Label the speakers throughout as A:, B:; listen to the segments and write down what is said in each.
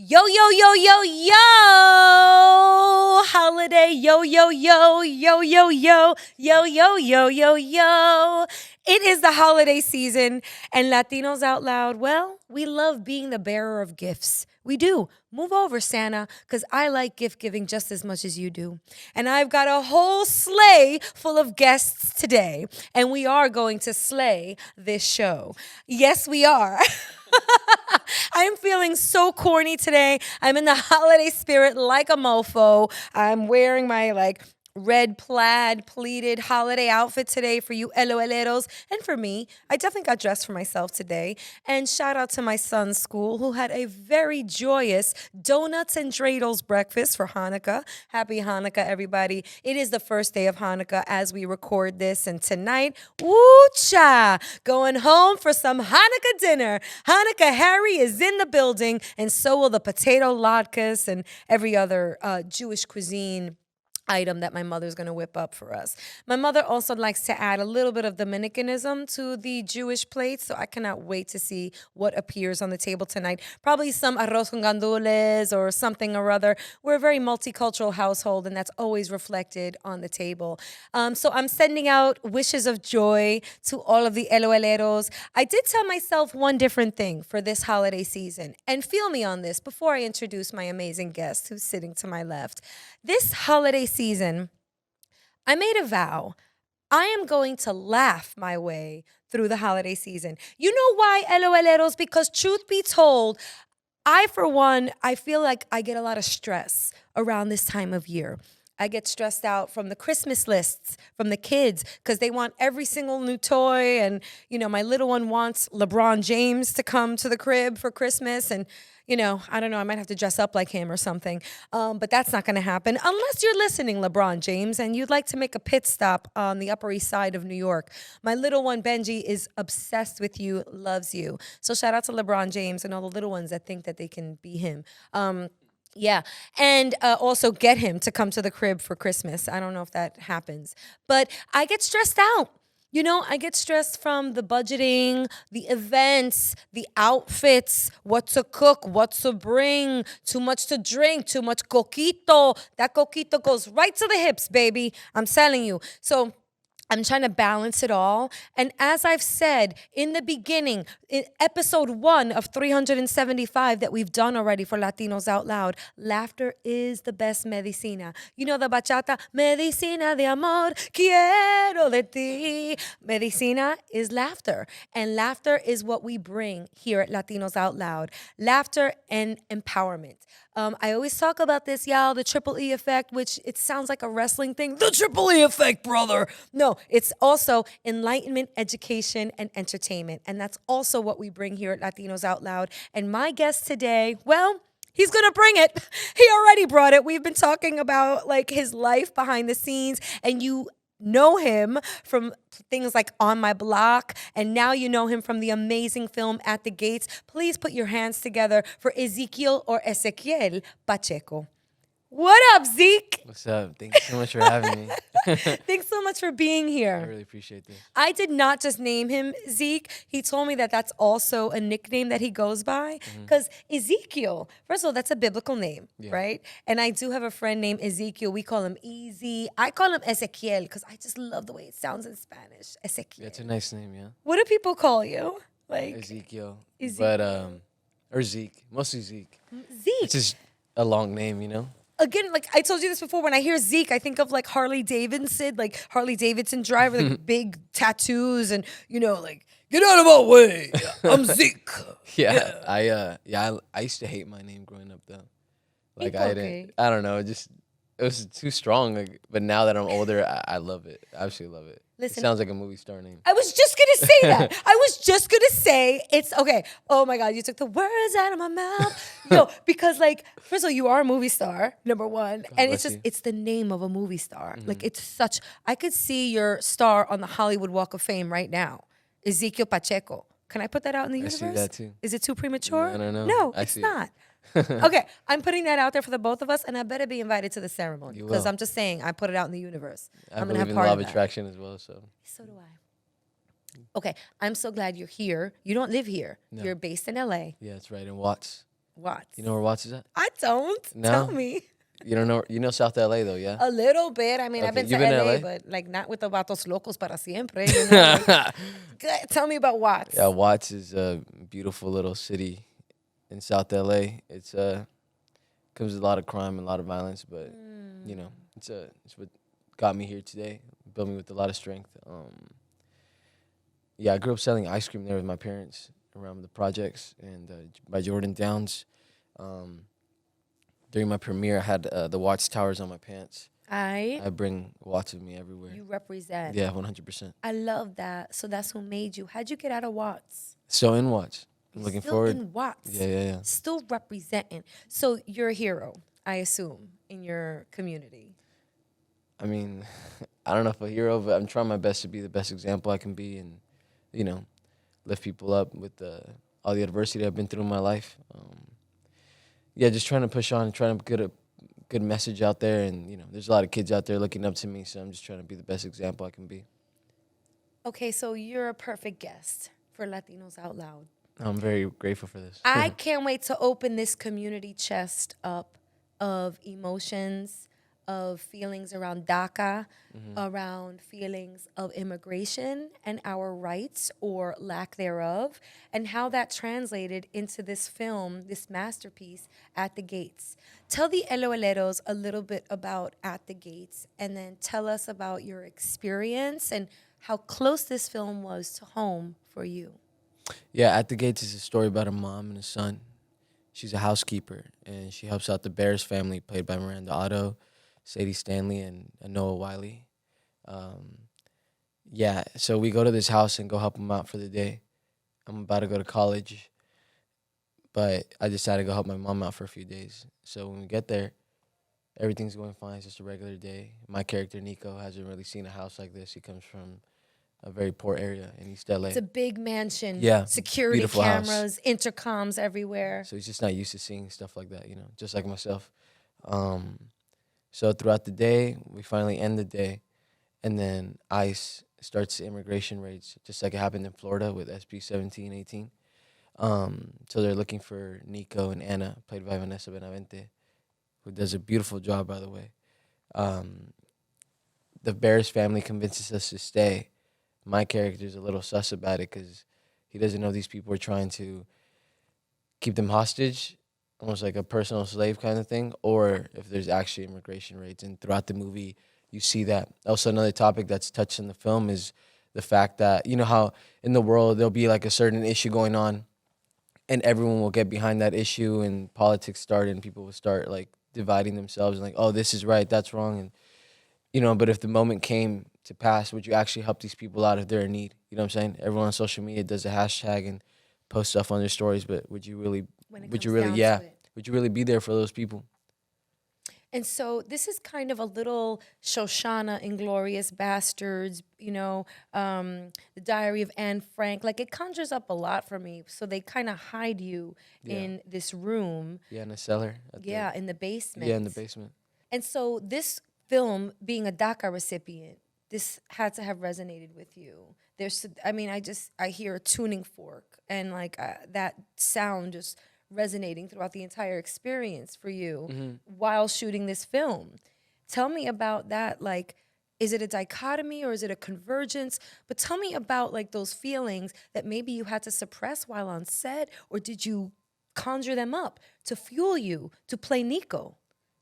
A: Yo, yo, yo, yo, yo! Holiday, yo, yo, yo, yo, yo, yo, yo, yo, yo, yo, yo. It is the holiday season, and Latinos Out Loud, well, we love being the bearer of gifts. We do. Move over, Santa, because I like gift giving just as much as you do. And I've got a whole sleigh full of guests today, and we are going to slay this show. Yes, we are. I'm feeling so corny today. I'm in the holiday spirit like a mofo. I'm wearing my red plaid pleated holiday outfit today for you LOLeros. And for me, I definitely got dressed for myself today. And shout out to my son's school who had a very joyous donuts and dreidels breakfast for Hanukkah. Happy Hanukkah, everybody. It is the first day of Hanukkah as we record this. And tonight, woo-cha, going home for some Hanukkah dinner. Hanukkah Harry is in the building, and so will the potato latkes and every other Jewish cuisine item that my mother's going to whip up for us. My mother also likes to add a little bit of Dominicanism to the Jewish plate, so I cannot wait to see what appears on the table tonight. Probably some arroz con gandules or something or other. We're a very multicultural household, and that's always reflected on the table. So I'm sending out wishes of joy to all of the LOLeros. I did tell myself one different thing for this holiday season, and feel me on this before I introduce my amazing guest who's sitting to my left. This holiday season, I made a vow. I am going to laugh my way through the holiday season. You know why, LOLeros? Because truth be told, for one, I feel like I get a lot of stress around this time of year. I get stressed out from the Christmas lists, from the kids, because they want every single new toy. And, my little one wants LeBron James to come to the crib for Christmas. And, I don't know, I might have to dress up like him or something. But that's not going to happen unless you're listening, LeBron James, and you'd like to make a pit stop on the Upper East Side of New York. My little one, Benji, is obsessed with you, loves you. So shout out to LeBron James and all the little ones that think that they can be him. Yeah. And also get him to come to the crib for Christmas. I don't know if that happens. But I get stressed out. I get stressed from the budgeting, the events, the outfits, what to cook, what to bring, too much to drink, too much coquito. That coquito goes right to the hips, baby. I'm telling you. So I'm trying to balance it all. And as I've said in the beginning, in episode 1 of 375 that we've done already for Latinos Out Loud, laughter is the best medicina. You know the bachata, medicina de amor, quiero de ti. Medicina is laughter. And laughter is what we bring here at Latinos Out Loud. Laughter and empowerment. I always talk about this, y'all, the Triple E effect, which it sounds like a wrestling thing. The Triple E effect, brother. No, it's also enlightenment, education, and entertainment. And that's also what we bring here at Latinos Out Loud. And my guest today, well, he's going to bring it. He already brought it. We've been talking about his life behind the scenes, and you know him from things like On My Block, and now you know him from the amazing film At the Gates. Please put your hands together for Ezekiel or Ezekiel Pacheco. What up, Zeke?
B: What's up? Thanks so much for having me.
A: Thanks so much for being here.
B: I really appreciate this.
A: I did not just name him Zeke. He told me that that's also a nickname that he goes by. Because Ezekiel, first of all, that's a biblical name, right? And I do have a friend named Ezekiel. We call him Easy. I call him Ezekiel because I just love the way it sounds in Spanish. Ezekiel.
B: Yeah, it's a nice name, yeah.
A: What do people call you?
B: Ezekiel.
A: Ezekiel.
B: But, or Zeke. Mostly Zeke.
A: Zeke.
B: It's just a long name,
A: Again, I told you this before, when I hear Zeke, I think of Harley Davidson, Harley Davidson driver, big tattoos and, get out of my way. I'm Zeke.
B: Yeah. I used to hate my name growing up, though. I don't know, it was too strong. But now that I'm older, I love it. I absolutely love it.
A: Listen,
B: it sounds like a movie star name.
A: I was just going to say that. I was just going to say it's okay. Oh my God, you took the words out of my mouth. No, because first of all, you are a movie star, number one.
B: God
A: and
B: bless you.
A: it's the name of a movie star. I could see your star on the Hollywood Walk of Fame right now. Ezekiel Pacheco. Can I put that out in the universe?
B: I see that too.
A: Is it too premature?
B: I don't know.
A: No,
B: I
A: it's
B: see
A: not. Okay, I'm putting that out there for the both of us, and I better be invited to the ceremony because I'm just saying I put it out in the universe.
B: I
A: I'm gonna
B: believe
A: have
B: in
A: part
B: law
A: of
B: of
A: that.
B: attraction as well, so.
A: So do I. Okay, I'm so glad you're here. You don't live here.
B: No.
A: You're based in LA.
B: Yeah, that's right, in Watts.
A: Watts.
B: You know where Watts is at?
A: I don't.
B: No?
A: Tell me.
B: You don't know? You know South LA though, yeah?
A: A little bit. I mean, I've
B: Okay,
A: been
B: you
A: to
B: been to
A: LA,
B: LA?
A: but like not with the vatos locos para siempre. You know, like, tell me about Watts.
B: Yeah, Watts is a beautiful little city in South LA. It's comes with a lot of crime and a lot of violence, but you know, it's what got me here today. Built me with a lot of strength. Yeah, I grew up selling ice cream there with my parents around the projects and by Jordan Downs. Um, During my premiere, I had the Watts Towers on my pants. I bring Watts with me everywhere.
A: You represent.
B: Yeah, 100%.
A: I love that. So that's who made you. How'd you get out of Watts?
B: So in Watts. I'm looking
A: Still
B: forward.
A: in Watts.
B: Yeah.
A: Still representing. So you're a hero, I assume, in your community.
B: I mean, I don't know if a hero, but I'm trying my best to be the best example I can be and, you know, lift people up with all the adversity I've been through in my life. Yeah, just trying to push on, trying to get a good message out there. And, you know, there's a lot of kids out there looking up to me, so I'm just trying to be the best example I can be.
A: Okay, so you're a perfect guest for Latinos Out Loud.
B: I'm very grateful for this.
A: I can't wait to open this community chest up of emotions, of feelings around DACA, around feelings of immigration and our rights or lack thereof, and how that translated into this film, this masterpiece, At the Gates. Tell the LOLeros a little bit about At the Gates, and then tell us about your experience and how close this film was to home for you.
B: Yeah, At the Gates is a story about a mom and a son. She's a housekeeper, and she helps out the Bears family, played by Miranda Otto, Sadie Stanley, and Noah Wiley. Yeah, so we go to this house and go help them out for the day. I'm about to go to college, but I decided to go help my mom out for a few days. So when we get there, everything's going fine. It's just a regular day. My character, Nico, hasn't really seen a house like this. He comes from a very poor area in East LA.
A: It's a big mansion.
B: Yeah,
A: Security
B: beautiful
A: cameras,
B: house.
A: intercoms everywhere.
B: So he's just not used to seeing stuff like that, you know, just like myself. So throughout the day, we finally end the day, and then ICE starts the immigration raids, just like it happened in Florida with SB 1718. So they're looking for Nico and Anna, played by Vanessa Benavente, who does a beautiful job, by the way. The Bears family convinces us to stay. My character's a little sus about it because he doesn't know these people are trying to keep them hostage, almost like a personal slave kind of thing, or if there's actually immigration raids. And throughout the movie, you see that. Also, another topic that's touched in the film is the fact that, you know how in the world there'll be like a certain issue going on and everyone will get behind that issue and politics start and people will start like dividing themselves and like, oh, this is right, that's wrong. And, you know, but if the moment came to pass, would you actually help these people out if they're in need? You know what I'm saying? Everyone on social media does a hashtag and post stuff on their stories, but would you really, would you really be there for those people?
A: And so this is kind of a little Shoshana, Inglorious Bastards, you know, The Diary of Anne Frank. Like, it conjures up a lot for me. So they kind of hide you in this room.
B: Yeah, in the cellar.
A: In the basement.
B: Yeah, in the basement.
A: And so this film, being a DACA recipient, this had to have resonated with you. I hear a tuning fork and like that sound just resonating throughout the entire experience for you while shooting this film. Tell me about that. Like, is it a dichotomy or is it a convergence? But tell me about like those feelings that maybe you had to suppress while on set, or did you conjure them up to fuel you to play Nico?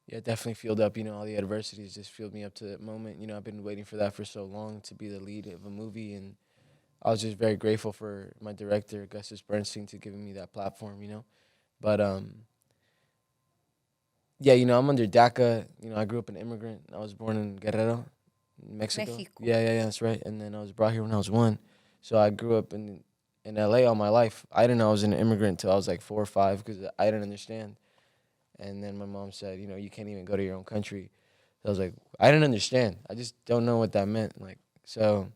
B: Yeah, definitely fueled up. You know, all the adversities just fueled me up to that moment. You know, I've been waiting for that for so long to be the lead of a movie, and I was just very grateful for my director, Augustus Bernstein, to giving me that platform, you know. But, yeah, you know, I'm under DACA. You know, I grew up an immigrant. I was born in Guerrero, Mexico. Yeah, that's right. And then I was brought here when I was 1. So I grew up in LA all my life. I didn't know I was an immigrant until I was like 4 or 5 because I didn't understand. And then my mom said, you know, you can't even go to your own country. So I was like, I didn't understand. I just don't know what that meant. Like, so,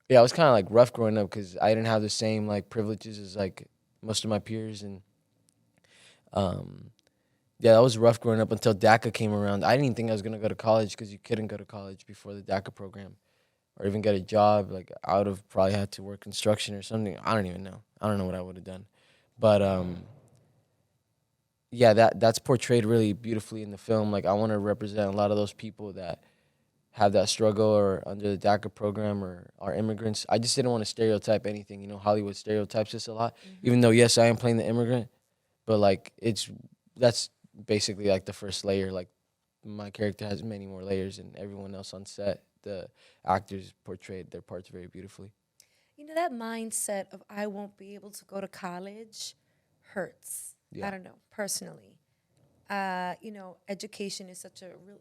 B: yeah, it was kind of like rough growing up because I didn't have the same like privileges as like most of my peers. And yeah, that was rough growing up until DACA came around. I didn't even think I was going to go to college because you couldn't go to college before the DACA program or even get a job. Like, I would have probably had to work construction or something. I don't even know. I don't know what I would have done. But yeah, that's portrayed really beautifully in the film. Like I want to represent a lot of those people that have that struggle or under the DACA program or are immigrants. I just didn't want to stereotype anything. You know, Hollywood stereotypes this a lot. Even though yes, I am playing the immigrant, but like that's basically like the first layer. Like my character has many more layers, and everyone else on set, the actors portrayed their parts very beautifully.
A: You know, that mindset of I won't be able to go to college hurts. I
B: Yeah.
A: don't know, personally. You know, education is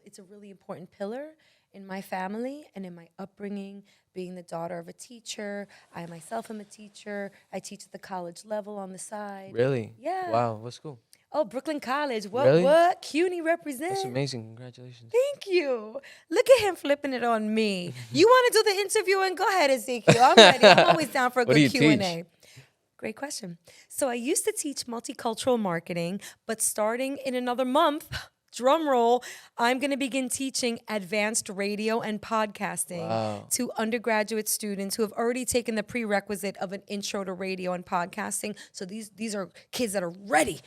A: it's a really important pillar in my family and in my upbringing. Being the daughter of a teacher, I myself am a teacher. I teach at the college level on the side.
B: Really?
A: Yeah.
B: Wow. What's cool?
A: Oh, Brooklyn College.
B: Really?
A: What? CUNY
B: That's
A: represent.
B: amazing. Congratulations.
A: Thank you. Look at him flipping it on me. You want to do the interviewing? Go ahead, Ezekiel. I'm ready. I'm always down for a
B: What do
A: good
B: you
A: Q&A.
B: teach?
A: Great question. So I used to teach multicultural marketing, but starting in another month, drum roll, I'm going to begin teaching advanced radio and podcasting
B: Wow.
A: to undergraduate students who have already taken the prerequisite of an intro to radio and podcasting. So these are kids that are ready,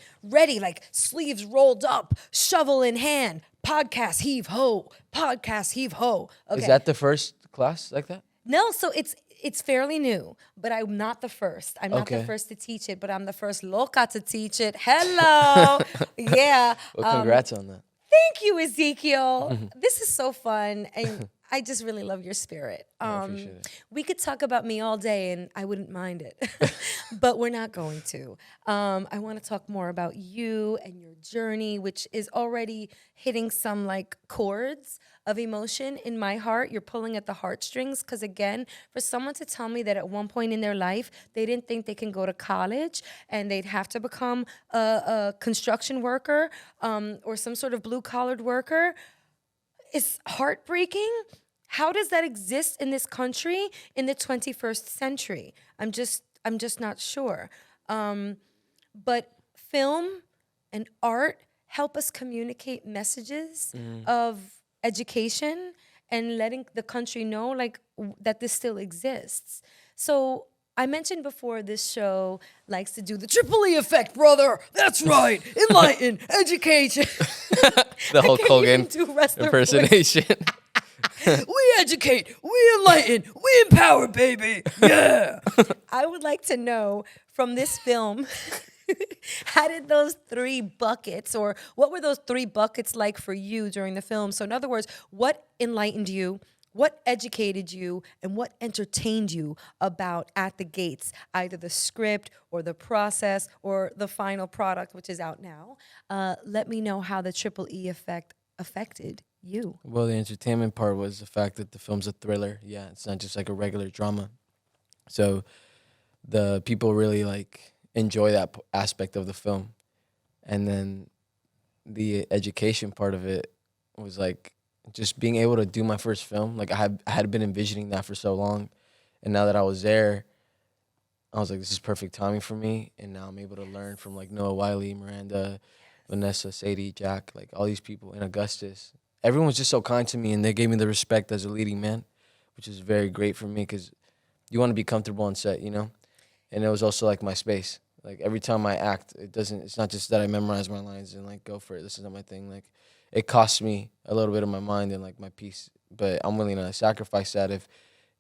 A: like sleeves rolled up, shovel in hand, podcast heave ho, podcast heave ho. Okay.
B: Is that the first class like that?
A: No, so it's fairly new, but I'm not the first. I'm not the
B: Okay.
A: first to teach it, but I'm the first loca to teach it. Hello. Yeah.
B: Well, congrats on that.
A: Thank you, Ezekiel. This is so fun. And I just really love your spirit.
B: I appreciate it.
A: We could talk about me all day and I wouldn't mind it, but we're not going to. I want to talk more about you and your journey, which is already hitting some like chords of emotion in my heart. You're pulling at the heartstrings because, again, for someone to tell me that at one point in their life they didn't think they can go to college and they'd have to become a construction worker or some sort of blue-collared worker, is heartbreaking. How does that exist in this country in the 21st century? I'm just not sure. But film and art help us communicate messages of education and letting the country know that this still exists. So I mentioned before this show likes to do the triple E effect, brother. That's right. Enlighten, education.
B: The Hulk Hogan
A: do wrestler
B: impersonation.
A: We educate, we enlighten, we empower, baby. Yeah. I would like to know from this film, how did those three buckets, or what were those three buckets like for you during the film? So in other words, what enlightened you, what educated you, and what entertained you about At the Gates, either the script or the process or the final product, which is out now? Let me know how the triple E effect affected you.
B: Well, the entertainment part was the fact that the film's a thriller. Yeah, it's not just like a regular drama. So the people really like enjoy that aspect of the film. And then the education part of it was like just being able to do my first film. Like I had been envisioning that for so long. And now that I was there, I was like, this is perfect timing for me. And now I'm able to learn from like Noah Wiley, Miranda, Vanessa, Sadie, Jack, like all these people in Augustus. Everyone was just so kind to me, and they gave me the respect as a leading man, which is very great for me because you want to be comfortable on set, you know? And it was also like my space. Like every time I act, it's not just that I memorize my lines and like go for it. This is not my thing. Like it costs me a little bit of my mind and like my peace, but I'm willing to sacrifice that if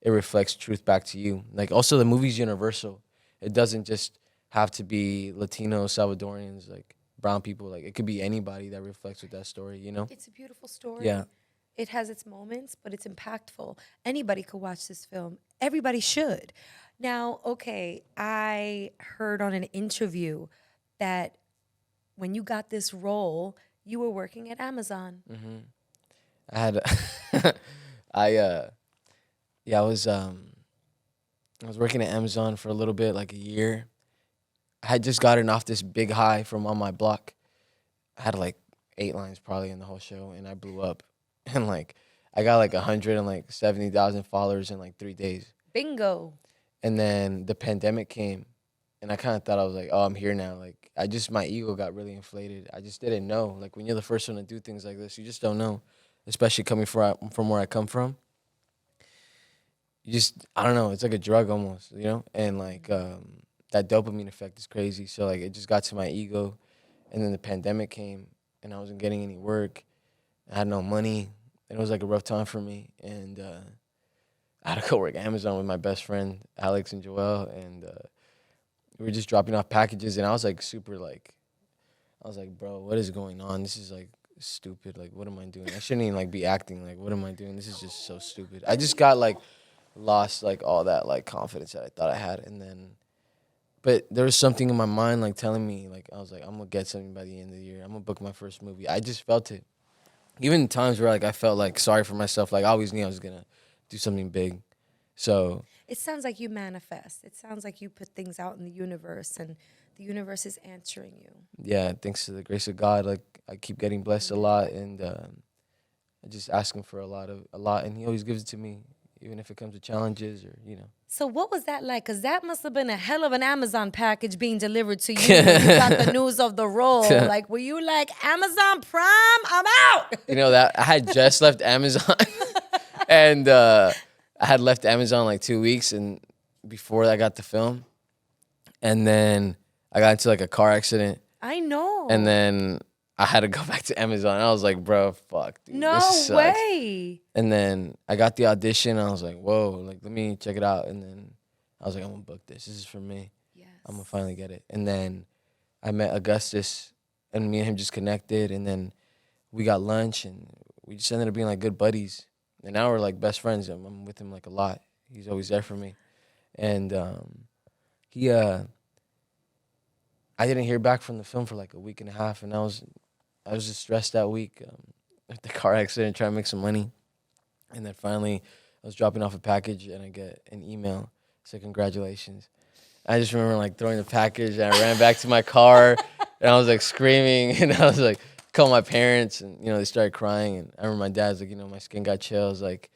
B: it reflects truth back to you. Like also the movie's universal. It doesn't just have to be Latino, Salvadorians, like brown people. Like it could be anybody that reflects with that story, you know?
A: It's a beautiful story.
B: Yeah.
A: It has its moments, but it's impactful. Anybody could watch this film. Everybody should. Now, okay, I heard on an interview that when you got this role, you were working at Amazon.
B: I had, I was working at Amazon for a little bit, like a year. I had just gotten off this big high from on my block. I had like 8 lines probably in the whole show, and I blew up. And like, I got like 170,000 followers in like 3 days.
A: Bingo.
B: And then the pandemic came, and I kind of thought I was like, oh, I'm here now. Like, my ego got really inflated. I just didn't know. Like, when you're the first one to do things like this, you just don't know, especially coming from where I come from. You just, I don't know, it's like a drug almost, you know? And like, that dopamine effect is crazy. So like, it just got to my ego, And then the pandemic came, and I wasn't getting any work. I had no money. And it was like a rough time for me. And I had to go work at Amazon with my best friend, Alex and Joel. And we were just dropping off packages. And I was like super like, I was like, bro, what is going on? This is like stupid. Like, what am I doing? I shouldn't even like be acting. Like, what am I doing? This is just so stupid. I just got like lost like all that like confidence that I thought I had. And then, but there was something in my mind like telling me like, I was like, I'm gonna get something by the end of the year. I'm gonna book my first movie. I just felt it. Even in times where like I felt like sorry for myself, like I always knew I was gonna do something big. So
A: It sounds like you manifest. It sounds like you put things out in the universe and the universe is answering you.
B: yeah, thanks to the grace of God, like I keep getting blessed a lot, and I just ask Him for a lot, and He always gives it to me, even if it comes to challenges or
A: So what was that like? Because that must have been a hell of an Amazon package being delivered to you when you got the news of the role. Like, were you like, Amazon Prime, I'm out?
B: That I had just left Amazon, and I had left Amazon like 2 weeks, and before I got the film, and then I got into like a car accident.
A: I know.
B: And then I had to go back to Amazon. I was like, bro, fuck, dude.
A: No
B: this sucks.
A: way.
B: And then I got the audition. I was like, whoa, like, let me check it out. And then I was like, I'm going to book this. This is for me.
A: Yes.
B: I'm going to finally get it. And then I met Augustus, and me and him just connected. And then we got lunch, and we just ended up being like good buddies. And now we're like best friends. I'm with him like a lot. He's always there for me. And he, I didn't hear back from the film for like a week and a half, and I was just stressed that week with the car accident, trying to make some money. And then finally, I was dropping off a package, and I get an email saying congratulations. I just remember like throwing the package, and I ran back to my car, and I was like screaming, and I was like called my parents, and they started crying. And I remember my dad's like, my skin got chills, like,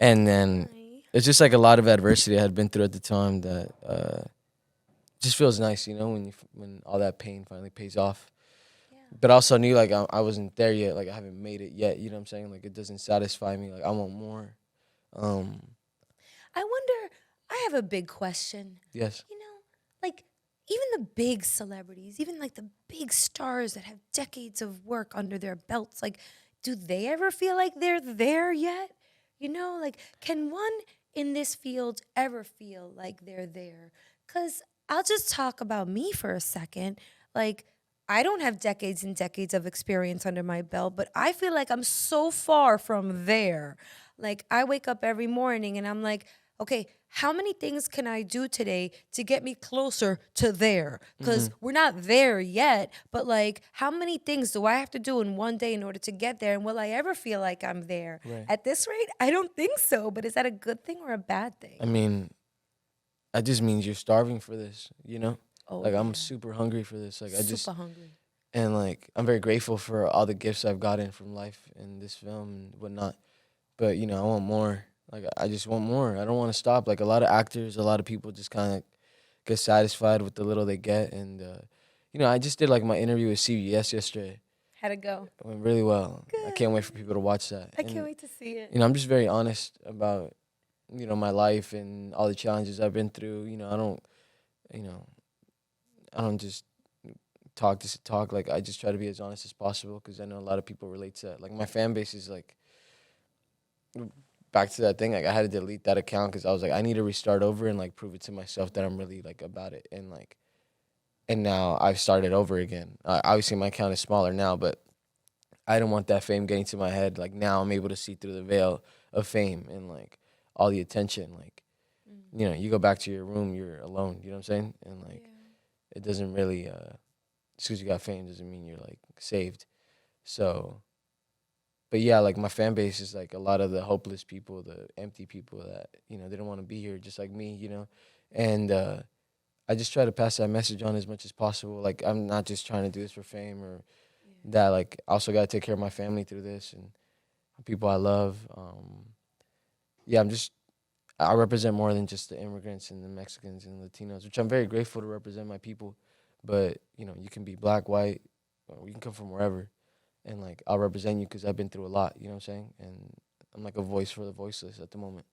B: and then it's just like a lot of adversity I had been through at the time that. Just feels nice, when all that pain finally pays off. Yeah. But I also knew like I wasn't there yet, like I haven't made it yet. You know what I'm saying? Like it doesn't satisfy me. Like I want more.
A: I wonder. I have a big question.
B: Yes.
A: Like even the big celebrities, even like the big stars that have decades of work under their belts, like do they ever feel like they're there yet? Like can one in this field ever feel like they're there? 'Cause I'll just talk about me for a second. Like, I don't have decades and decades of experience under my belt, but I feel like I'm so far from there. Like, I wake up every morning and I'm like, okay, how many things can I do today to get me closer to there? Because we're not there yet, but like, how many things do I have to do in one day in order to get there? And will I ever feel like I'm there?
B: Right.
A: At this rate, I don't think so, but is that a good thing or a bad thing?
B: I mean, that just means you're starving for this,
A: Oh,
B: like
A: yeah.
B: I'm super hungry for this. Like
A: super hungry.
B: And like I'm very grateful for all the gifts I've gotten from life and this film and whatnot. But I want more. Like I just want more. I don't want to stop. Like a lot of actors, a lot of people just kind of get satisfied with the little they get. And I just did like my interview with CBS yesterday.
A: How'd it go?
B: It went really well.
A: Good.
B: I can't wait for people to watch that.
A: I can't wait to see it.
B: I'm just very honest about my life and all the challenges I've been through. I don't just talk just to talk. Like I just try to be as honest as possible because I know a lot of people relate to that. Like my fan base is like back to that thing. Like I had to delete that account because I was like I need to restart over and like prove it to myself that I'm really like about it and now I've started over again. Obviously my account is smaller now, but I don't want that fame getting to my head. Like now I'm able to see through the veil of fame and like all the attention. Like you go back to your room, you're alone. You know what I'm saying? And like. Yeah. It doesn't really, just because you got fame doesn't mean you're like saved. So, but yeah, like my fan base is like a lot of the hopeless people, the empty people that, they don't want to be here just like me, And I just try to pass that message on as much as possible. Like I'm not just trying to do this for fame or that, like I also got to take care of my family through this and people I love. I represent more than just the immigrants and the Mexicans and Latinos, which I'm very grateful to represent my people. But, you can be black, white, or you can come from wherever. And, like, I'll represent you because I've been through a lot, you know what I'm saying? And I'm like a voice for the voiceless at the moment.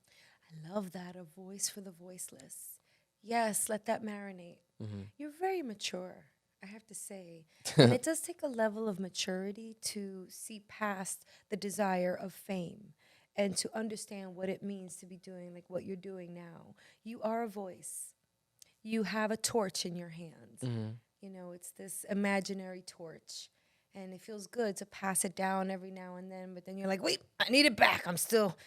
A: I love that, a voice for the voiceless. Yes, let that marinate. Mm-hmm. You're very mature. I have to say. And it does take a level of maturity to see past the desire of fame and to understand what it means to be doing like what you're doing now. You are a voice. You have a torch in your hand.
B: Mhm.
A: You know, it's this imaginary torch. And it feels good to pass it down every now and then, but then you're like, wait, I need it back. I'm still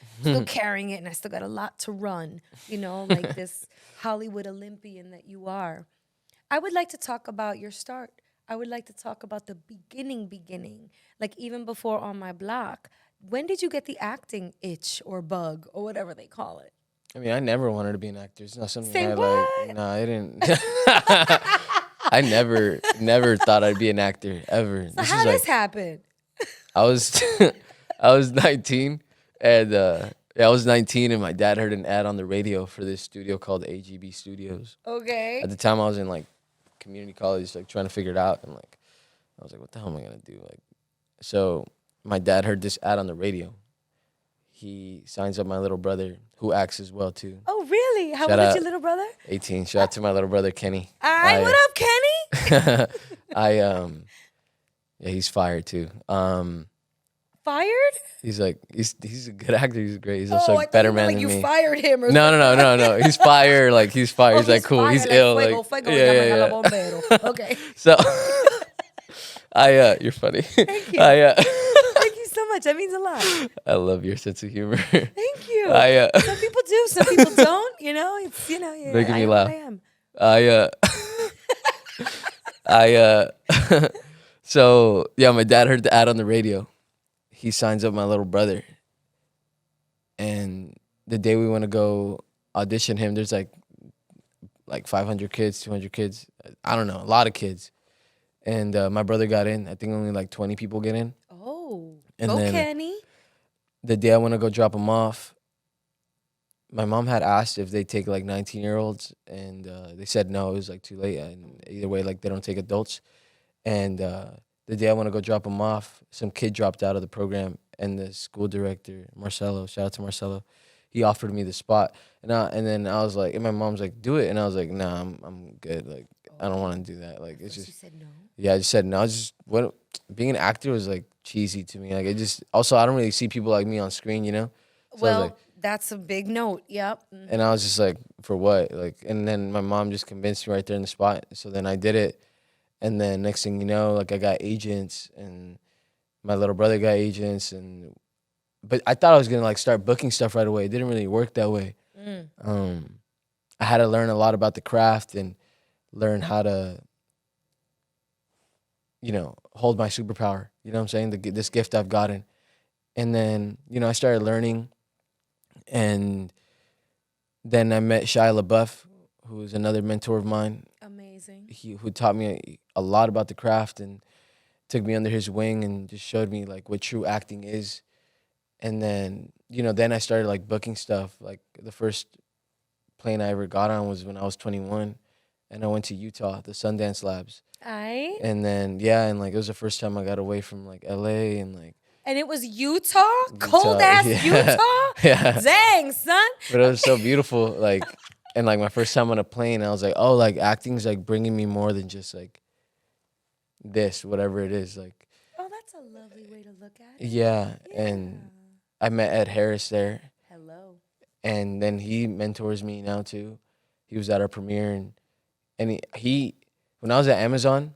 A: carrying it and I still got a lot to run, like this Hollywood Olympian that you are. I would like to talk about your start. I would like to talk about the beginning, like even before On My Block. When did you get the acting itch or bug or whatever they call it?
B: I mean, I never wanted to be an actor. It's not something
A: Say
B: I like.
A: what?
B: No, I didn't. I never thought I'd be an actor ever.
A: So
B: This
A: how
B: is
A: this
B: like
A: happen?
B: I was I was 19 and yeah, I was 19 and my dad heard an ad on the radio for this studio called AGB Studios.
A: Okay.
B: At the time I was in like community college, like trying to figure it out, and like I was like, what the hell am I gonna do? Like, so my dad heard this ad on the radio. He signs up my little brother, who acts as well too.
A: Oh, really? How
B: Shout
A: old is
B: out
A: your little brother?
B: 18. Shout out to my little brother Kenny.
A: All right, what up, Kenny?
B: I yeah, he's fired too.
A: Fired?
B: He's like he's a good actor. He's great. He's
A: Oh,
B: also
A: I
B: like
A: thought
B: better
A: you meant
B: man
A: like
B: than
A: you
B: me.
A: fired him or
B: No,
A: something.
B: no, no, no, no. He's fire. Like he's fire.
A: Oh,
B: He's like cool.
A: fired,
B: He's
A: like
B: ill.
A: fuego,
B: Like
A: fuego,
B: yeah,
A: llaman a
B: yeah,
A: la
B: yeah.
A: bombero. Okay.
B: So you're funny.
A: Thank you.
B: I
A: Thank you so much. That means a lot.
B: I love your sense of humor.
A: Thank you.
B: I
A: Some people do, some people don't. It's yeah,
B: Making
A: I
B: me
A: am
B: laugh.
A: what I am.
B: I so yeah, my dad heard the ad on the radio. He signs up my little brother, and the day we want to go audition him, there's like 500 kids, 200 kids. I don't know, a lot of kids. And my brother got in. I think only like 20 people get in.
A: Oh,
B: And
A: go
B: then
A: Kenny.
B: the day I want to go drop him off, my mom had asked if they take like 19-year-olds, and they said no. It was like too late. And either way, like they don't take adults. And the day I want to go drop him off, some kid dropped out of the program, and the school director, Marcelo, shout out to Marcelo, he offered me the spot. And then I was like, and my mom's like, do it. And I was like, nah, I'm good. Like I don't want to do that. Like it's
A: You
B: just
A: said no.
B: yeah. I just said no. What being an actor was like cheesy to me. Like it just also I don't really see people like me on screen, So I was
A: Well,
B: like,
A: that's a big note. Yep.
B: and I was just like, for what? Like, and then my mom just convinced me right there in the spot. So then I did it. And then next thing you know, like I got agents, and my little brother got agents, but I thought I was gonna like start booking stuff right away. It didn't really work that way. I had to learn a lot about the craft and learn how to, hold my superpower. You know what I'm saying? This gift I've gotten. And then, I started learning, and then I met Shia LaBeouf, who is another mentor of mine.
A: Amazing.
B: Who taught me a lot about the craft and took me under his wing and just showed me like what true acting is. And then, then I started like booking stuff. Like the first plane I ever got on was when I was 21, and I went to Utah, the Sundance Labs. And then and like it was the first time I got away from like LA and like.
A: And it was Utah? Cold ass Utah?
B: Yeah.
A: Dang, son.
B: But it was so beautiful. Like, and like my first time on a plane, I was like, oh, like acting's like bringing me more than just like this, whatever it is. Like,
A: Oh, that's a lovely way to look at it.
B: yeah. And I met Ed Harris there.
A: Hello.
B: And then he mentors me now too. He was at our premiere, and he when I was at Amazon,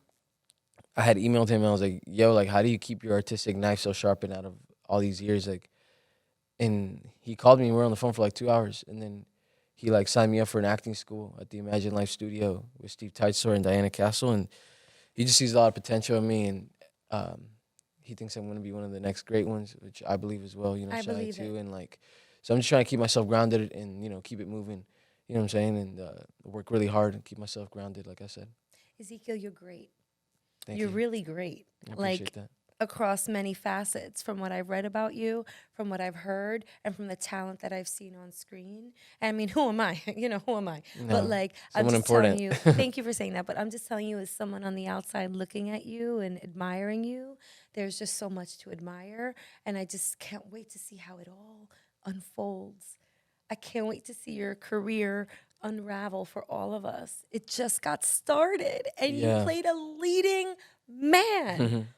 B: I had emailed him and I was like, yo, like how do you keep your artistic knife so sharpened out of all these years? Like, and he called me and we were on the phone for like 2 hours, and then he like signed me up for an acting school at the Imagine Life Studio with Steve T.H.I.S and Diana Castle, and he just sees a lot of potential in me, and he thinks I'm going to be one of the next great ones, which I believe as well,
A: I
B: Shia
A: believe
B: too,
A: it.
B: and like, so I'm just trying to keep myself grounded and, keep it moving, you know what I'm saying, and work really hard and keep myself grounded, like I said.
A: Ezekiel, you're great.
B: Thank
A: You're
B: you.
A: really great.
B: I appreciate that.
A: Across many facets, from what I've read about you, from what I've heard, and from the talent that I've seen on screen. I mean, who am I? Who am I?
B: No,
A: But like, I'm
B: someone
A: just telling
B: important.
A: you, thank you for saying that. But I'm just telling you, as someone on the outside looking at you and admiring you, there's just so much to admire. And I just can't wait to see how it all unfolds. I can't wait to see your career unravel for all of us. It just got started, and you
B: Yeah.
A: played a leading man.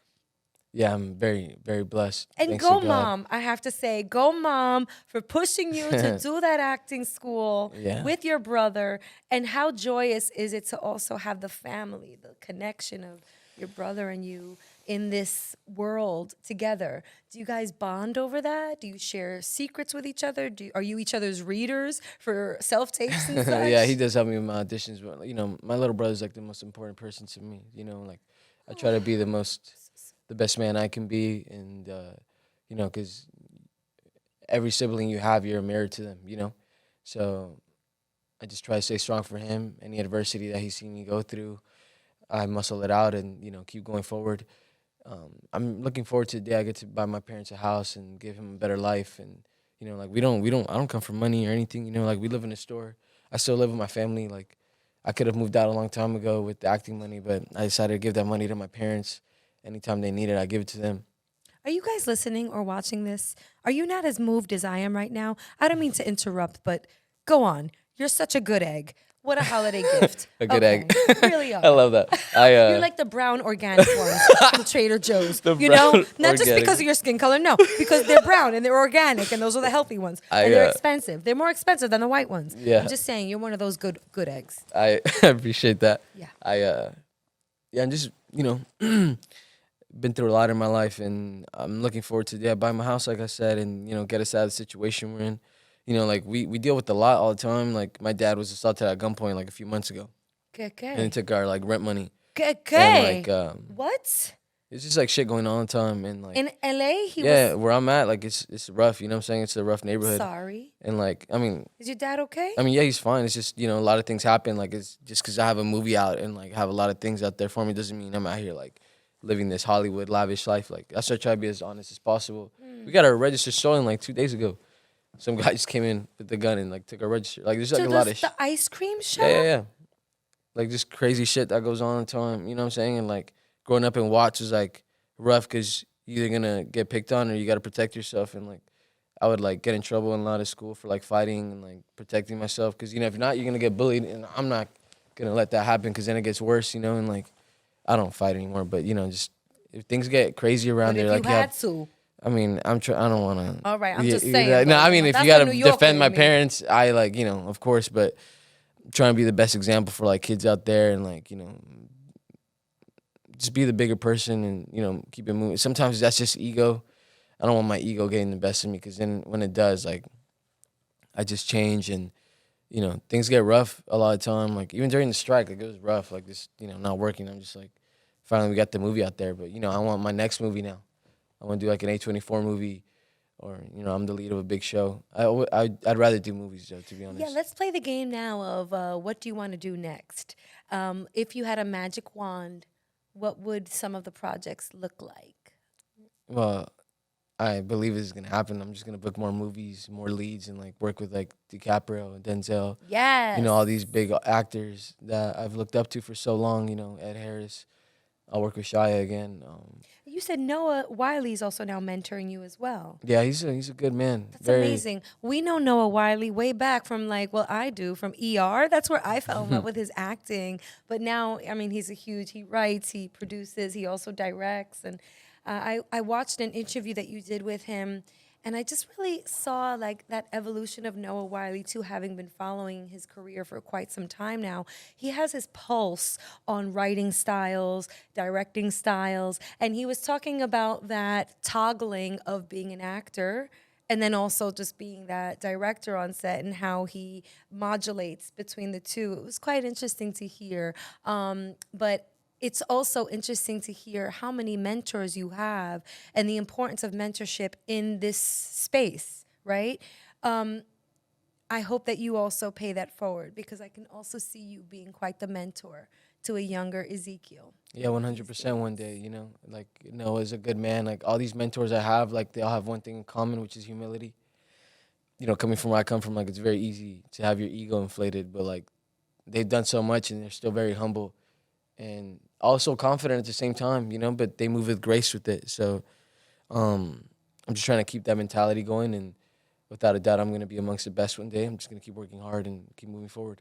B: Yeah, I'm very, very blessed.
A: And
B: Thanks to
A: go,
B: God.
A: mom. I have to say, go, mom, for pushing you to do that acting school
B: Yeah.
A: with your brother. And how joyous is it to also have the family, the connection of your brother and you in this world together? Do you guys bond over that? Do you share secrets with each other? Are you each other's readers for self tapes and such?
B: Yeah, he does help me with my auditions. But, my little brother's like the most important person to me. Like I try to be the best man I can be, and because every sibling you have, you're a mirror to them. So I just try to stay strong for him. Any adversity that he's seen me go through, I muscle it out and keep going forward. I'm looking forward to the day I get to buy my parents a house and give him a better life. And like I don't come from money or anything. Like we live in a store. I still live with my family. Like I could have moved out a long time ago with the acting money, but I decided to give that money to my parents. Anytime they need it, I give it to them.
A: Are you guys listening or watching this? Are you not as moved as I am right now? I don't mean to interrupt, but go on. You're such a good egg. What a holiday gift.
B: A good egg.
A: You really are.
B: I love that.
A: You're like the brown organic ones from Trader Joe's.
B: The
A: Not
B: brown
A: just
B: organic.
A: because of your skin color, no, because they're brown and they're organic and those are the healthy ones. And they're expensive. They're more expensive than the white ones.
B: Yeah.
A: I'm just saying, you're one of those good eggs.
B: I appreciate that.
A: Yeah.
B: I'm just, been through a lot in my life, and I'm looking forward to buying my house, like I said, and get us out of the situation we're in. Like we deal with a lot all the time. Like my dad was assaulted at gunpoint like a few months ago, and he took our like rent money. And like
A: What?
B: it's just like shit going on all the time, and like
A: In LA,
B: where I'm at, like it's rough. You know what I'm saying? It's a rough neighborhood.
A: Sorry.
B: And like
A: Is your dad okay?
B: yeah, he's fine. It's just a lot of things happen. Like it's just because I have a movie out and like have a lot of things out there for me doesn't mean I'm out here like living this Hollywood lavish life. Like I try to be as honest as possible. We got our register stolen like 2 days ago. Some guy just came in with the gun and like took our register. Like there's like a lot of shit.
A: The ice cream shop?
B: Yeah. Like just crazy shit that goes on all the time. You know what I'm saying? And like growing up in Watts was like rough because you're either gonna get picked on or you gotta protect yourself. And like I would like get in trouble in a lot of school for like fighting and like protecting myself because if you're not, you're gonna get bullied. And I'm not gonna let that happen because then it gets worse. And like I don't fight anymore. But just if things get crazy around there, like
A: you had to.
B: I mean, I don't want to.
A: All right, I'm just saying.
B: No, I mean, if
A: that's
B: you got
A: the
B: to
A: New Yorker
B: defend my
A: in me.
B: parents, I like, of course, but trying to be the best example for like kids out there and like, just be the bigger person and, keep it moving. Sometimes that's just ego. I don't want my ego getting the best of me because then when it does, like, I just change and, things get rough a lot of time. Like, even during the strike, like, it was rough. Like, just, not working. I'm just like, finally we got the movie out there. But, I want my next movie now. I want to do like an A24 movie or, I'm the lead of a big show. I'd rather do movies, though, to be honest.
A: Yeah, let's play the game now of what do you want to do next? If you had a magic wand, what would some of the projects look like?
B: Well, I believe it's going to happen. I'm just going to book more movies, more leads, and like work with like DiCaprio and Denzel.
A: Yes.
B: All these big actors that I've looked up to for so long, Ed Harris. I'll work with Shia again.
A: You said Noah Wiley's also now mentoring you as well.
B: Yeah, he's a good man.
A: That's amazing. We know Noah Wiley way back from I do from ER. That's where I fell in love with his acting. But now, I mean, he writes, he produces, he also directs. And I watched an interview that you did with him, and I just really saw like that evolution of Noah Wiley too, having been following his career for quite some time now. He has his pulse on writing styles, directing styles, and he was talking about that toggling of being an actor and then also just being that director on set and how he modulates between the two. It was quite interesting to hear. But it's also interesting to hear how many mentors you have and the importance of mentorship in this space, right? I hope that you also pay that forward because I can also see you being quite the mentor to a younger Ezekiel.
B: Yeah, 100% one day, Like, as a good man, like all these mentors I have, like they all have one thing in common, which is humility. Coming from where I come from, like it's very easy to have your ego inflated, but like they've done so much and they're still very humble. And also confident at the same time, but they move with grace with it. So I'm just trying to keep that mentality going. And without a doubt, I'm going to be amongst the best one day. I'm just going to keep working hard and keep moving forward.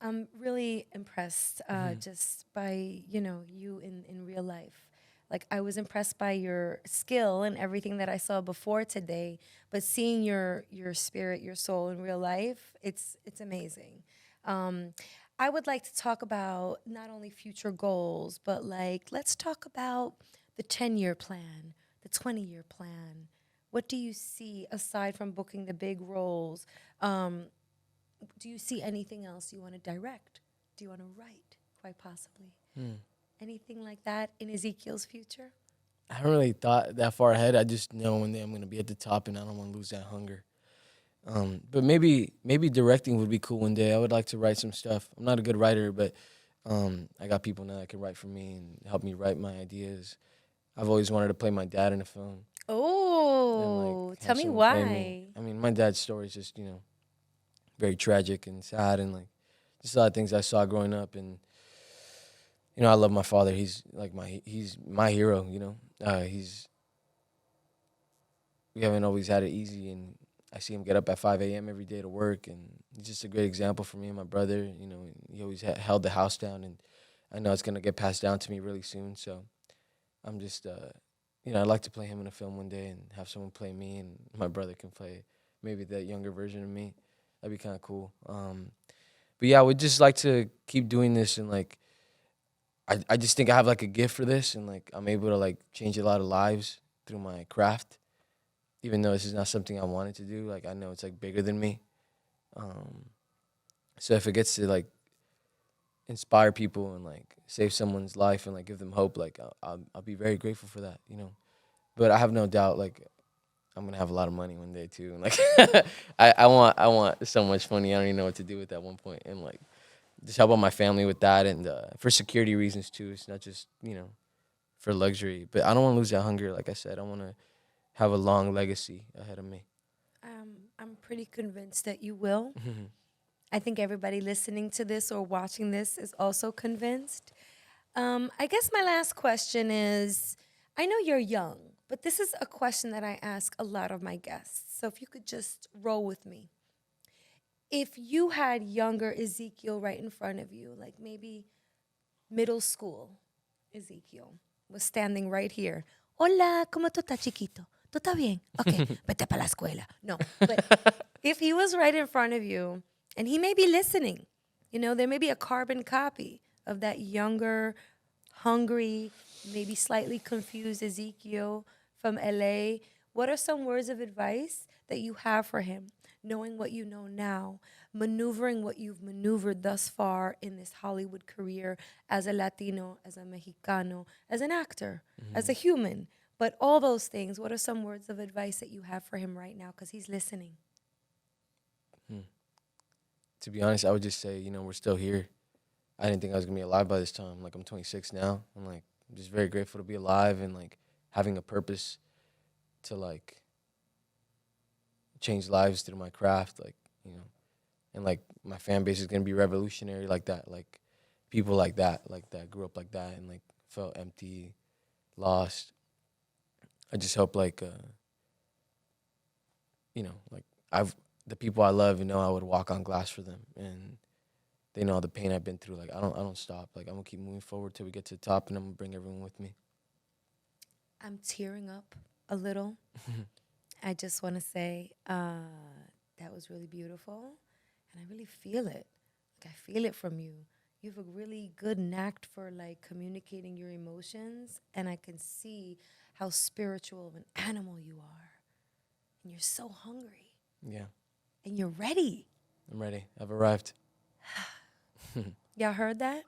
A: I'm really impressed just by, you in real life. Like I was impressed by your skill and everything that I saw before today, but seeing your spirit, your soul in real life, it's amazing. Um, I would like to talk about not only future goals, but like let's talk about the 10-year plan, the 20-year plan. What do you see aside from booking the big roles? Um, do you see anything else you want to direct? Do you want to write, quite possibly?
B: Hmm.
A: Anything like that in Ezekiel's future?
B: I haven't really thought that far ahead. I just know one day I'm gonna be at the top, and I don't want to lose that hunger. But maybe directing would be cool one day. I would like to write some stuff. I'm not a good writer, but I got people now that can write for me and help me write my ideas. I've always wanted to play my dad in a film and like
A: Oh, tell
B: have
A: me
B: someone play me.
A: why.
B: I mean, my dad's story is just very tragic and sad, and like just a lot of things I saw growing up. And I love my father. He's my hero. He's we haven't always had it easy, and I see him get up at 5 a.m. every day to work, and he's just a great example for me and my brother. He always held the house down, and I know it's gonna get passed down to me really soon. So I'm just, I'd like to play him in a film one day and have someone play me, and my brother can play maybe that younger version of me. That'd be kind of cool. But yeah, I would just like to keep doing this, and like I just think I have like a gift for this, and like I'm able to like change a lot of lives through my craft, even though this is not something I wanted to do. Like I know it's like bigger than me. Um, so if it gets to like inspire people and like save someone's life and like give them hope, like I'll be very grateful for that. But I have no doubt like I'm gonna have a lot of money one day too. And like I want so much money. I don't even know what to do with that one point. And like just help out my family with that, and for security reasons too. It's not just for luxury, but I don't want to lose that hunger. Like I said, I want to have a long legacy ahead of me.
A: I'm pretty convinced that you will. I think everybody listening to this or watching this is also convinced. I guess my last question is I know you're young, but this is a question that I ask a lot of my guests. So if you could just roll with me. If you had younger Ezekiel right in front of you, like maybe middle school Ezekiel was standing right here. Hola, ¿cómo tú estás, chiquito? ¿Tú estás bien? Okay, vete para la escuela. No, but if he was right in front of you and he may be listening, there may be a carbon copy of that younger, hungry, maybe slightly confused Ezekiel from LA. What are some words of advice that you have for him, knowing what you know now, maneuvering what you've maneuvered thus far in this Hollywood career as a Latino, as a Mexicano, as an actor, as a human? But all those things, what are some words of advice that you have for him right now? Because he's listening.
B: To be honest, I would just say, we're still here. I didn't think I was gonna be alive by this time. Like I'm 26 now. I'm just very grateful to be alive and like having a purpose to like change lives through my craft. And like my fan base is gonna be revolutionary like that. Like people like that grew up like that and like felt empty, lost. I just hope like like I've the people I love I would walk on glass for them, and they know all the pain I've been through. Like I don't stop. Like I'm gonna keep moving forward till we get to the top, and I'm gonna bring everyone with me.
A: I'm tearing up a little. I just want to say that was really beautiful, and I really feel it. Like I feel it from you. You have a really good knack for like communicating your emotions, and I can see how spiritual of an animal you are. And you're so hungry.
B: Yeah,
A: And you're ready.
B: I'm ready. I've arrived.
A: Y'all heard that?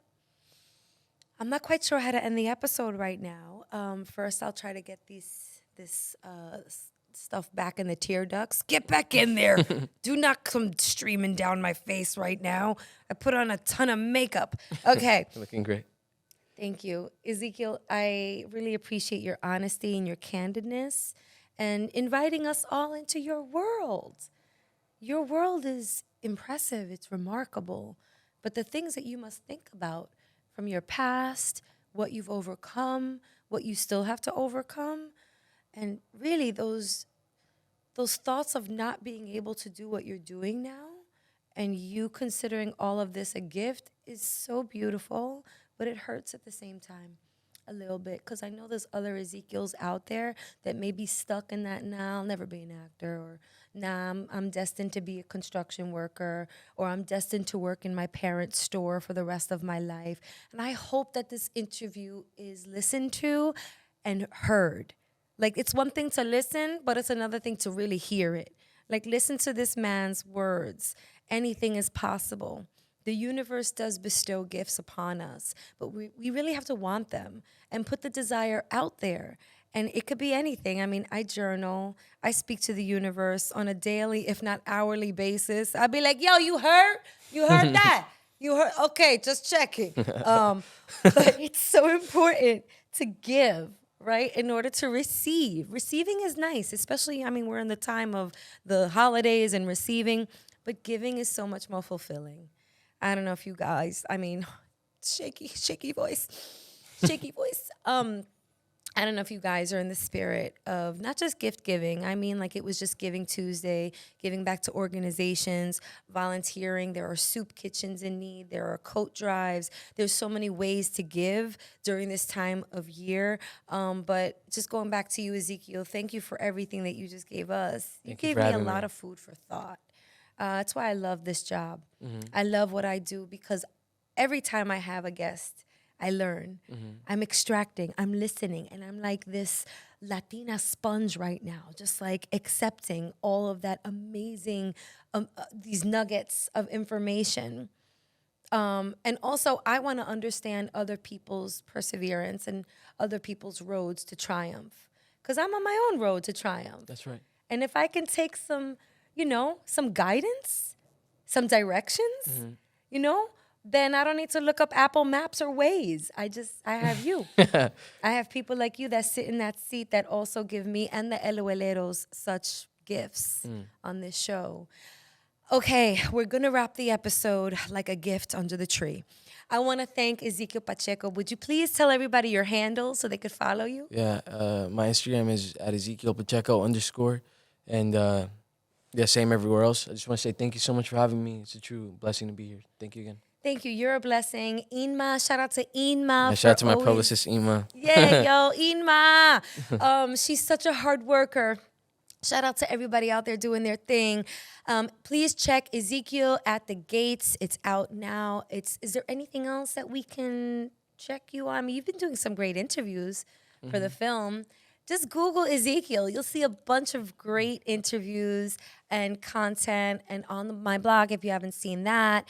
A: I'm not quite sure how to end the episode right now. First, I'll try to get this stuff back in the tear ducts. Get back in there. Do not come streaming down my face right now. I put on a ton of makeup. Okay.
B: Looking great.
A: Thank you. Ezekiel, I really appreciate your honesty and your candidness and inviting us all into your world. Your world is impressive. It's remarkable. But the things that you must think about from your past, what you've overcome, what you still have to overcome, and really those thoughts of not being able to do what you're doing now And you considering all of this a gift is so beautiful, but it hurts at the same time a little bit because I know there's other Ezekiels out there that may be stuck in that, nah, I'll never be an actor, or nah, I'm destined to be a construction worker, or I'm destined to work in my parents' store for the rest of my life. And I hope that this interview is listened to and heard. Like, it's one thing to listen, but it's another thing to really hear it. Like, listen to this man's words. Anything is possible. The universe does bestow gifts upon us, but we really have to want them and put the desire out there. And it could be anything. I mean, I journal. I speak to the universe on a daily, if not hourly basis. I'd be like, yo, you heard? You heard that? You heard? Okay, just checking. But it's so important to give, right? In order to receive. Receiving is nice, especially, I mean, we're in the time of the holidays and receiving, but giving is so much more fulfilling. I don't know if you guys, I mean, shaky voice. I don't know if you guys are in the spirit of not just gift giving. I mean, like, it was just Giving Tuesday, giving back to organizations, volunteering. There are soup kitchens in need. There are coat drives. There's so many ways to give during this time of year. But just going back to you, Ezekiel, thank you for everything that you just gave us. You gave me a lot of food for thought. That's why I love this job. Mm-hmm. I love what I do because every time I have a guest, I learn. Mm-hmm. I'm extracting, I'm listening, and I'm like this Latina sponge right now, just like accepting all of that amazing, these nuggets of information. And also, I want to understand other people's perseverance and other people's roads to triumph, because I'm on my own road to triumph.
B: That's right.
A: And if I can take some, some guidance, some directions, mm-hmm. Then I don't need to look up Apple Maps or Waze. I have you. I have people like you that sit in that seat that also give me and the Elueleros such gifts on this show. Okay, we're going to wrap the episode like a gift under the tree. I want to thank Ezekiel Pacheco. Would you please tell everybody your handle so they could follow you?
B: Yeah, my Instagram is at Ezekiel Pacheco _ And yeah, same everywhere else. I just want to say thank you so much for having me. It's a true blessing to be here. Thank you again.
A: Thank you. You're a blessing. Inma, shout out to Inma.
B: Yeah, shout out to my publicist, Inma.
A: Yeah, yo, Inma. She's such a hard worker. Shout out to everybody out there doing their thing. Please check Ezekiel at the Gates. It's out now. Is there anything else that we can check you on? I mean, you've been doing some great interviews for the film. Just Google Ezekiel. You'll see a bunch of great interviews and content. And on my blog, if you haven't seen that,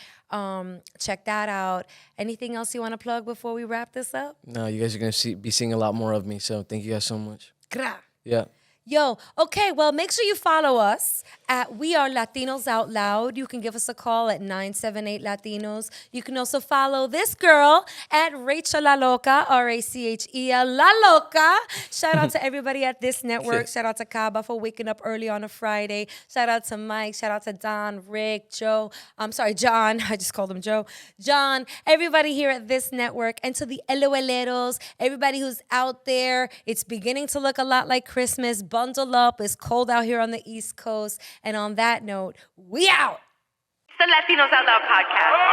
A: check that out. Anything else you want to plug before we wrap this up?
B: No, you guys are going to be seeing a lot more of me. So thank you guys so much.
A: Gra.
B: Yeah.
A: Yo, okay, well, make sure you follow us at We Are Latinos Out Loud. You can give us a call at 978 Latinos. You can also follow this girl at Rachel La Loca, RACHEL La Loca. Shout out to everybody at this network. Shout out to Kaba for waking up early on a Friday. Shout out to Mike. Shout out to Don, Rick, Joe. I'm sorry, John. I just called him Joe. John, everybody here at this network, and to the Elueleros, everybody who's out there. It's beginning to look a lot like Christmas. Bundle up. It's cold out here on the East Coast. And on that note, we out.
C: It's the Latinos Out Loud podcast.